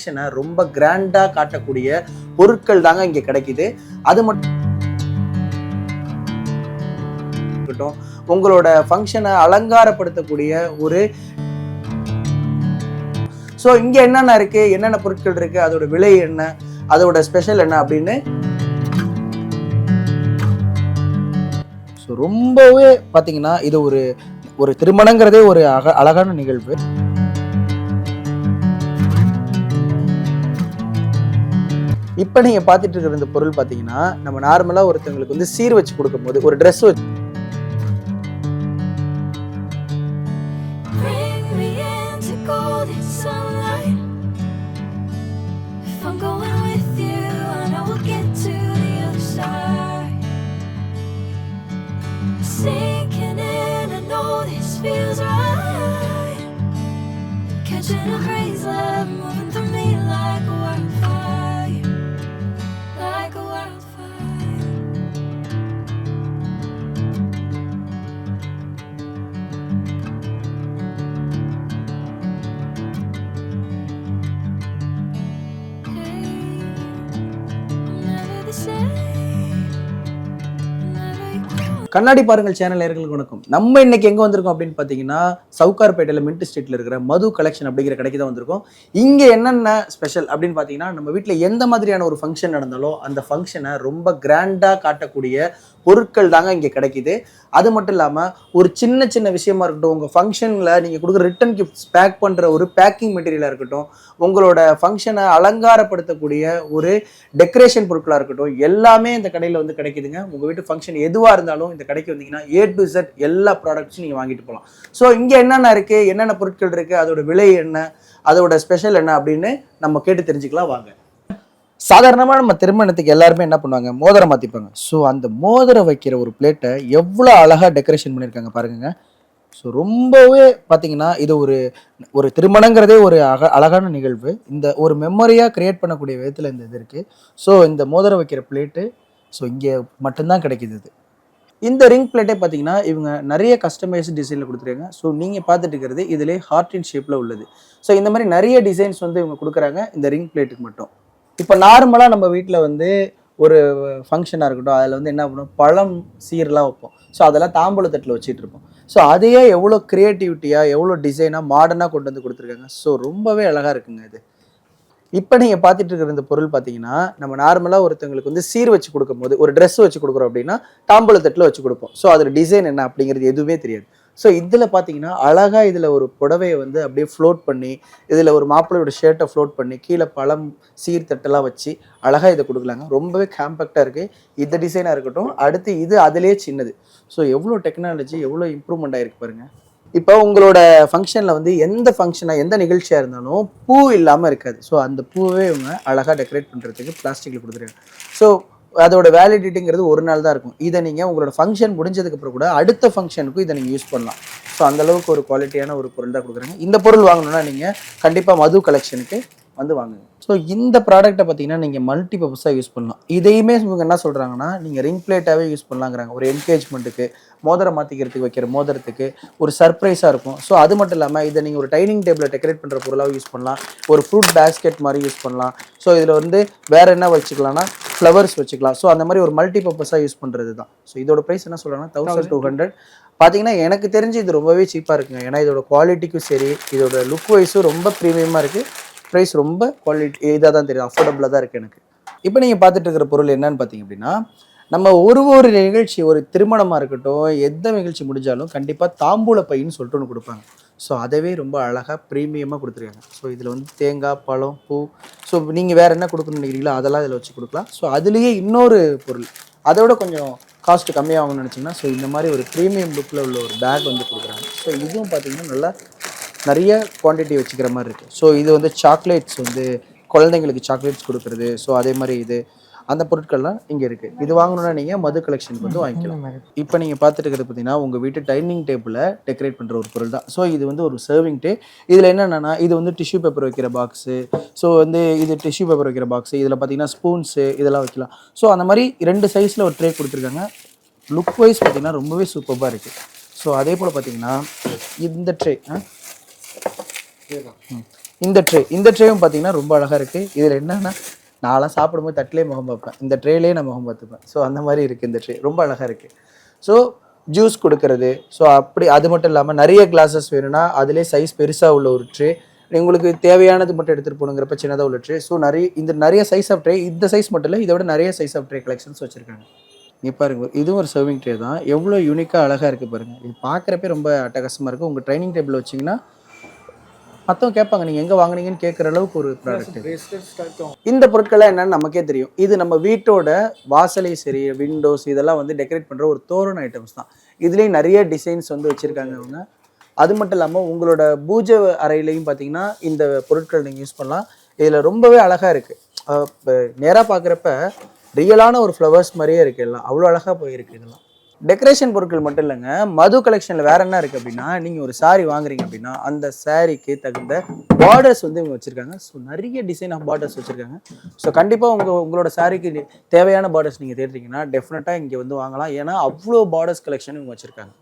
ஃபங்க்ஷனை ரொம்ப கிராண்டாக காட்டக்கூடிய பொருட்கள் தாங்க இங்கே கிடைக்குது. அது மட்டும் உங்களோட ஃபங்க்ஷனை அலங்காரப்படுத்தக்கூடிய ஒரு ஸோ இங்கே என்னென்ன இருக்கு, என்னென்ன பொருட்கள் இருக்கு, அதோட விலை என்ன, அதோட ஸ்பெஷல் என்ன அப்படின்னு ஸோ ரொம்பவே பார்த்தீங்கன்னா இது ஒரு திருமணங்கிறதே ஒரு அழகான நிகழ்வு. இப்போ நீங்க பார்த்துட்டு இருக்கிற இந்த பொருள் பார்த்தீங்கன்னா நம்ம நார்மலா ஒருத்தவங்களுக்கு வந்து சீர் வச்சு கொடுக்கும்போது ஒரு ட்ரெஸ் வச்சு கண்ணாடி பாருங்கள் சேனல் நேயர்களுக்கு வணக்கம். நம்ம இன்னைக்கு எங்க வந்திருக்கோம் அப்படின்னு பாத்தீங்கன்னா சவுகார்பேட்டையில மின்ட் ஸ்ட்ரீட்ல இருக்கிற மது கலெக்ஷன் அப்படிங்கிற கடைக்கு தான் வந்திருக்கோம். இங்க என்னென்ன ஸ்பெஷல் அப்படின்னு பாத்தீங்கன்னா நம்ம வீட்டுல எந்த மாதிரியான ஒரு ஃபங்க்ஷன் நடந்தாலும் அந்த ஃபங்க்ஷனை ரொம்ப கிராண்டா காட்டக்கூடிய பொருட்கள் தாங்க இங்கே கிடைக்குது. அது மட்டும் இல்லாமல் ஒரு சின்ன சின்ன விஷயமா இருக்கட்டும், உங்கள் ஃபங்க்ஷனில் நீங்கள் கொடுக்குற ரிட்டன் கிஃப்ட்ஸ் பேக் பண்ணுற ஒரு பேக்கிங் மெட்டீரியலாக இருக்கட்டும், உங்களோட ஃபங்க்ஷனை அலங்காரப்படுத்தக்கூடிய ஒரு டெக்கரேஷன் பொருட்களாக இருக்கட்டும், எல்லாமே இந்த கடையில் வந்து கிடைக்குதுங்க. உங்கள் வீட்டு ஃபங்க்ஷன் எதுவாக இருந்தாலும் இந்த கடைக்கு வந்தீங்கன்னா A to Z எல்லா ப்ராடக்ட்ஸும் நீங்கள் வாங்கிட்டு போகலாம். ஸோ இங்கே என்னென்ன இருக்குது, என்னென்ன பொருட்கள் இருக்குது, அதோட விலை என்ன, அதோட ஸ்பெஷல் என்ன அப்படின்னு நம்ம கேட்டு தெரிஞ்சுக்கலாம் வாங்க. சாதாரணமாக நம்ம திருமணத்துக்கு எல்லாருமே என்ன பண்ணுவாங்க, மோதிரம் மாற்றிப்பாங்க. ஸோ அந்த மோதிரம் வைக்கிற ஒரு பிளேட்டை எவ்வளோ அழகாக டெக்கரேஷன் பண்ணியிருக்காங்க பாருங்க. ஸோ ரொம்பவே பார்த்தீங்கன்னா இது ஒரு திருமணங்கிறதே ஒரு அழகான நிகழ்வு. இந்த ஒரு மெமரியாக கிரியேட் பண்ணக்கூடிய விதத்தில் இந்த இது இருக்குது. ஸோ இந்த மோதிரம் வைக்கிற பிளேட்டு ஸோ இங்கே மட்டும்தான் கிடைக்குது. இது இந்த ரிங் பிளேட்டே பார்த்தீங்கன்னா இவங்க நிறைய கஸ்டமைஸ் டிசைனில் கொடுத்துருக்காங்க. ஸோ நீங்கள் பார்த்துட்டு இருக்கிறது இதிலே ஹார்ட் இன் ஷேப்பில் உள்ளது. ஸோ இந்த மாதிரி நிறைய டிசைன்ஸ் வந்து இவங்க கொடுக்குறாங்க இந்த ரிங் பிளேட்டுக்கு மட்டும். இப்போ நார்மலாக நம்ம வீட்டில் வந்து ஒரு ஃபங்க்ஷனாக இருக்கட்டும், அதில் வந்து என்ன பண்ணுவோம், பழம் சீரெலாம் வைப்போம். ஸோ அதெல்லாம் தாம்பூல தட்டில் வச்சுட்டு இருப்போம். ஸோ அதையே எவ்வளோ க்ரியேட்டிவிட்டியாக எவ்வளோ டிசைனாக மாடர்னாக கொண்டு வந்து கொடுத்துருக்காங்க. ஸோ ரொம்பவே அழகாக இருக்குங்க இது. இப்போ நீங்கள் பார்த்துட்டு இருக்கிற இந்த பொருள் பார்த்தீங்கன்னா நம்ம நார்மலாக ஒருத்தவங்களுக்கு வந்து சீர் வச்சு கொடுக்கும்போது ஒரு ட்ரெஸ் வச்சு கொடுக்குறோம் அப்படின்னா தாம்பூல தட்டில் வச்சு கொடுப்போம். ஸோ அதில் டிசைன் என்ன அப்படிங்கிறது எதுவுமே தெரியாது. ஸோ இதில் பார்த்தீங்கன்னா அழகாக இதில் ஒரு புடவையை வந்து அப்படியே ஃப்ளோட் பண்ணி, இதில் ஒரு மாப்பிள்ளையோட ஷர்ட்டை ஃப்ளோட் பண்ணி, கீழே பழம் சீர்தட்டெல்லாம் வச்சு அழகாக இதை கொடுக்கலாங்க. ரொம்பவே காம்பேக்டாக இருக்குது. இந்த டிசைனாக இருக்கட்டும், அடுத்து இது அதிலே சின்னது. ஸோ எவ்வளோ டெக்னாலஜி, எவ்வளோ இம்ப்ரூவ்மெண்ட் ஆகிருக்கு பாருங்கள். இப்போ உங்களோட ஃபங்க்ஷனில் வந்து எந்த ஃபங்க்ஷனாக எந்த நிகழ்ச்சியாக இருந்தாலும் பூ இல்லாமல் இருக்காது. ஸோ அந்த பூவே இவங்க அழகாக டெக்கரேட் பண்ணுறதுக்கு பிளாஸ்டிக்கில் கொடுத்துருக்காங்க. ஸோ அதோட வேலிடிட்டிங்கிறது ஒரு நாள் தான் இருக்கும். இதை நீங்கள் உங்களோட ஃபங்க்ஷன் முடிஞ்சதுக்கப்புறம் கூட அடுத்த ஃபங்க்ஷனுக்கும் இதை நீங்கள் யூஸ் பண்ணலாம். ஸோ அந்தளவுக்கு ஒரு குவாலிட்டியான ஒரு பொருள் தான் கொடுக்குறாங்க. இந்த பொருள் வாங்கணுன்னா நீங்கள் கண்டிப்பாக மது கலெக்ஷனுக்கு வந்து வாங்குங்க. ஸோ இந்த ப்ராடக்ட்டை பார்த்தீங்கன்னா நீங்கள் மல்டி பர்பஸாக யூஸ் பண்ணலாம். இதையுமே இவங்க என்ன சொல்கிறாங்கன்னா நீங்கள் ரிங் பிளேட்டாகவே யூஸ் பண்ணலாங்கிறாங்க. ஒரு என்கேஜ்மெண்ட்டுக்கு, மோதிரம் மாற்றிக்கிறதுக்கு வைக்கிற மோதிரத்துக்கு ஒரு சர்ப்ரைஸாக இருக்கும். ஸோ அது மட்டும் இல்லாமல் இதை நீங்கள் ஒரு டைனிங் டேபிளை டெக்கரேட் பண்ணுற பொருளாக யூஸ் பண்ணலாம். ஒரு ஃப்ரூட் பேஸ்கெட் மாதிரி யூஸ் பண்ணலாம். ஸோ இதில் வந்து வேறு என்ன வச்சுக்கலாம்னா ஃப்ளவர்ஸ் வச்சுக்கலாம். ஸோ அந்த மாதிரி ஒரு மல்டி பர்பஸாக யூஸ் பண்ணுறது தான். ஸோ இதோட ப்ரைஸ் என்ன சொல்கிறாங்கன்னா 1200. பார்த்தீங்கன்னா எனக்கு தெரிஞ்சு இது ரொம்பவே சீப்பாக இருக்குங்க. ஏன்னா இதோட குவாலிட்டிக்கும் சரி, இதோட லுக் வைஸும் ரொம்ப ப்ரீமியமாக இருக்குது. ப்ரைஸ் ரொம்ப குவாலிட்டி இதாக தான் தெரியும், அஃபோர்டபுளாக தான் இருக்குது எனக்கு. இப்போ நீங்கள் பார்த்துட்டு இருக்கிற பொருள் என்னன்னு பார்த்தீங்க அப்படின்னா, நம்ம ஒரு நிகழ்ச்சி, ஒரு திருமணமாக இருக்கட்டும், எந்த நிகழ்ச்சி முடிஞ்சாலும் கண்டிப்பாக தாம்பூல பைன்னு சொல்லிட்டு ஒன்று கொடுப்பாங்க. ஸோ அதவே ரொம்ப அழகாக ப்ரீமியமாக கொடுத்துருக்காங்க. ஸோ இதில் வந்து தேங்காய், பழம், பூ, ஸோ நீங்கள் வேறு என்ன கொடுக்கணும்னு நினைக்கிறீங்களோ அதெல்லாம் இதில் வச்சு கொடுக்கலாம். ஸோ அதுலேயே இன்னொரு பொருள் அதோட கொஞ்சம் காஸ்ட் கம்மியாகும்னு நினச்சிங்கன்னா, ஸோ இந்த மாதிரி ஒரு ப்ரீமியம் லுக்கில் உள்ள ஒரு பேக் வந்து கொடுக்குறாங்க. ஸோ இதுவும் பார்த்தீங்கன்னா நல்லா நிறைய குவான்டிட்டி வச்சுக்கிற மாதிரி இருக்குது. ஸோ இது வந்து சாக்லேட்ஸ் வந்து குழந்தைங்களுக்கு சாக்லேட்ஸ் கொடுக்குறது. ஸோ அதே மாதிரி இது அந்த பொருட்கள்லாம் இங்கே இருக்குது. இது வாங்கணுன்னா நீங்கள் மது கலெக்ஷனுக்கு வந்து வாங்கிக்கலாம். இப்போ நீங்கள் பார்த்துட்டு இருக்கிறது பார்த்தீங்கன்னா உங்கள் வீட்டு டைனிங் டேபிளை டெக்கரேட் பண்ணுற ஒரு பொருள் தான். ஸோ இது வந்து ஒரு சர்விங் டே. இதில் என்னென்னா இது வந்து டிஷ்யூ பேப்பர் வைக்கிற பாக்ஸு. ஸோ வந்து இது டிஷ்யூ பேப்பர் வைக்கிற பாக்ஸு. இதில் பார்த்தீங்கன்னா ஸ்பூன்ஸு இதெல்லாம் வைக்கலாம். ஸோ அந்த மாதிரி 2 சைஸில் ஒரு ட்ரே கொடுத்துருக்காங்க. லுக் வைஸ் பார்த்தீங்கன்னா ரொம்பவே சூப்பராக இருக்குது. ஸோ அதே போல் பார்த்தீங்கன்னா இந்த ட்ரே இந்த ட்ரேவும் பார்த்தீங்கன்னா ரொம்ப அழகாக இருக்குது. இதில் என்னன்னா நான்லாம் சாப்பிடும்போது தட்டிலே முகம் பார்ப்பேன், இந்த ட்ரேலேயே நான் முகம் பார்த்துப்பேன். ஸோ அந்த மாதிரி இருக்குது இந்த ட்ரே, ரொம்ப அழகாக இருக்குது. ஸோ ஜூஸ் கொடுக்கறது, ஸோ அப்படி அது மட்டும் இல்லாமல் நிறைய கிளாஸஸ் வேணும்னா அதிலே சைஸ் பெருசாக உள்ள ஒரு ட்ரே, உங்களுக்கு தேவையானது மட்டும் எடுத்துகிட்டு போகணுங்கிறப்ப சின்னதாக உள்ள ட்ரே. ஸோ நிறைய சைஸ் ஆஃப் ட்ரே, இந்த சைஸ் மட்டும் இல்லை, இதை விட நிறைய சைஸ் ஆஃப் ட்ரே கலெக்ஷன்ஸ் வச்சுருக்காங்க. இங்கே பாருங்கள், இதுவும் ஒரு சர்விங் ட்ரே தான். எவ்வளோ யூனிக்காக அழகாக இருக்குது பாருங்கள். இது பார்க்குறப்பே ரொம்ப அட்டகாசமாக இருக்குது. உங்கள் ட்ரைனிங் டேபிள் வச்சிங்கன்னா மற்றவங்க கேட்பாங்க நீங்கள் எங்கே வாங்கினீங்கன்னு கேட்குற அளவுக்கு ஒரு ப்ராடக்ட். இந்த பொருட்கள்லாம் என்னன்னு நமக்கே தெரியும். இது நம்ம வீட்டோட வாசலை சரி, விண்டோஸ் இதெல்லாம் வந்து டெக்கரேட் பண்ணுற ஒரு தோரண ஐட்டம்ஸ் தான். இதுலேயும் நிறைய டிசைன்ஸ் வந்து வச்சுருக்காங்க அவங்க. அது மட்டும் இல்லாமல் உங்களோட பூஜை அறையிலையும் பார்த்தீங்கன்னா இந்த பொருட்கள் நீங்கள் யூஸ் பண்ணலாம். இதில் ரொம்பவே அழகாக இருக்குது. நேராக பார்க்குறப்ப ரியலான ஒரு ஃப்ளவர்ஸ் மாதிரியே இருக்குது. எல்லாம் அவ்வளோ அழகாக போயிருக்கு. இதெல்லாம் டெக்கரேஷன் பொருட்கள் மட்டும் இல்லைங்க. மது கலெக்ஷனில் வேறு என்ன இருக்குது அப்படின்னா, நீங்கள் ஒரு சாரீ வாங்குறீங்க அப்படின்னா அந்த சாரீக்கு தகுந்த பார்டர்ஸ் வந்து இவங்க வச்சுருக்காங்க. ஸோ நிறைய டிசைன் ஆஃப் பார்டர்ஸ் வச்சுருக்காங்க. ஸோ கண்டிப்பாக உங்களோட சாரீக்கு தேவையான பார்டர்ஸ் நீங்கள் தேடுறீங்கன்னா டெஃபினட்டாக இங்கே வந்து வாங்கலாம். ஏன்னா அவ்வளோ பார்டர்ஸ் கலெக்ஷன் இவங்க வச்சுருக்காங்க.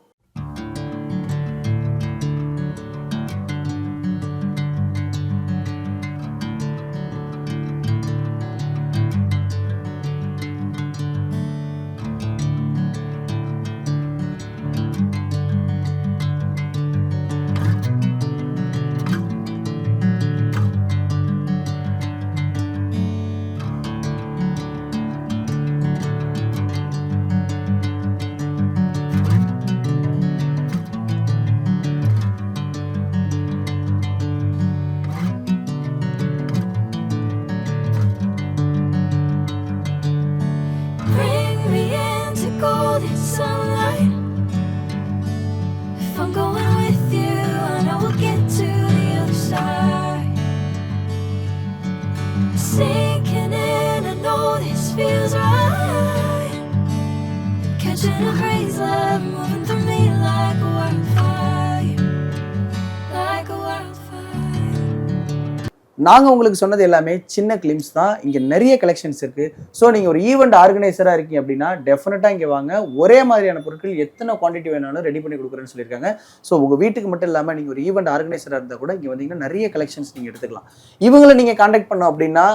நாங்கள் உங்களுக்கு சொன்னது எல்லாமே சின்ன கிளிம்ஸ் தான். இங்கே நிறைய கலெக்ஷன்ஸ் இருக்குது. ஸோ நீங்கள் ஒரு ஈவெண்ட் ஆர்கனைசராக இருக்கீங்க அப்படின்னா டெஃபினட்டாக இங்கே வாங்க. ஒரே மாதிரியான பொருட்கள் எத்தனை குவான்டிட்டி வேணாலும் ரெடி பண்ணி கொடுக்குறேன்னு சொல்லியிருக்காங்க. ஸோ உங்கள் வீட்டுக்கு மட்டும் இல்லாமல் நீங்கள் ஒரு ஈவெண்ட் ஆர்கனைசராக இருந்தால் கூட இங்கே வந்தீங்கன்னா நிறைய கலெக்ஷன்ஸ் நீங்கள் எடுத்துக்கலாம். இவங்களை நீங்கள் கான்டாக்ட் பண்ணோம் அப்படின்னா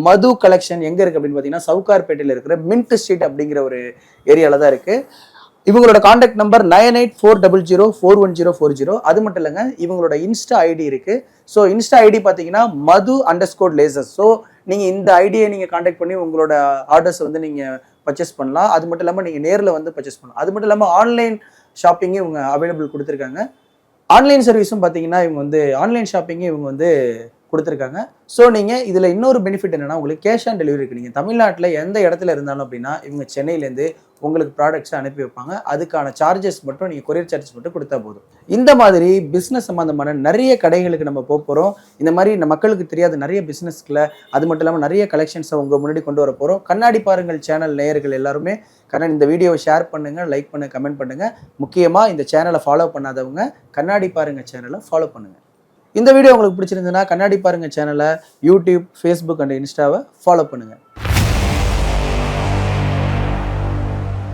மது கலெக்ஷன் எங்கே இருக்குது அப்படின்னு பார்த்தீங்கன்னா சவுகார்பேட்டையில் இருக்கிற மின்ட் ஸ்ட்ரீட் அப்படிங்கிற ஒரு ஏரியாவில் தான் இருக்குது. இவங்களோட கான்டாக்ட் நம்பர் 9840041040. அது மட்டும் இல்லைங்க, இவங்களோட இன்ஸ்டா ஐடி இருக்குது. ஸோ இன்ஸ்டா ஐடி பார்த்தீங்கன்னா madu_lasers. ஸோ நீங்கள் இந்த ஐடியை நீங்கள் கான்டாக்ட் பண்ணி உங்களோட ஆர்டர்ஸ் வந்து நீங்கள் பர்ச்சேஸ் பண்ணலாம். அது மட்டும் இல்லாமல் நீங்கள் நேரில் வந்து பர்ச்சேஸ் பண்ணலாம். அது மட்டும் இல்லாமல் ஆன்லைன் ஷாப்பிங்கும் இவங்க அவைலபிள் கொடுத்துருக்காங்க. ஆன்லைன் சர்வீஸும் பார்த்தீங்கன்னா இவங்க வந்து ஆன்லைன் ஷாப்பிங்கும் இவங்க வந்து கொடுத்துருக்காங்க. ஸோ நீங்கள் இதில் இன்னொரு பெனிஃபிட் என்னென்னா உங்களுக்கு கேஷ் ஆன் டெலிவரி இருக்குது. நீங்கள் தமிழ்நாட்டில் எந்த இடத்துல இருந்தாலும் அப்படின்னா இவங்க சென்னையிலேருந்து உங்களுக்கு ப்ராடக்ட்ஸை அனுப்பி வைப்பாங்க. அதுக்கான சார்ஜஸ் மட்டும் நீங்கள் கொரியர் சார்ஜஸ் மட்டும் கொடுத்தா போதும். இந்த மாதிரி பிஸ்னஸ் சம்மந்தமான நிறைய கடைகளுக்கு நம்ம போகிறோம். இந்த மாதிரி மக்களுக்கு தெரியாத நிறைய பிஸ்னஸ்களை, அது மட்டும் இல்லாமல் நிறைய கலெக்ஷன்ஸை உங்கள் முன்னாடி கொண்டு வர போகிறோம். கண்ணாடி பாருங்கள் சேனல் நேயர்கள் எல்லாருமே இந்த வீடியோவை ஷேர் பண்ணுங்கள், லைக் பண்ணுங்கள், கமெண்ட் பண்ணுங்கள். முக்கியமாக இந்த சேனலை ஃபாலோ பண்ணாதவங்க கண்ணாடி பாருங்கள் சேனலை ஃபாலோ பண்ணுங்கள். இந்த வீடியோ உங்களுக்கு பிடிச்சிருந்ததுன்னா கண்ணாடி பாருங்கள் சேனலை யூடியூப், ஃபேஸ்புக் அண்ட் இன்ஸ்டாவை ஃபாலோ பண்ணுங்கள்.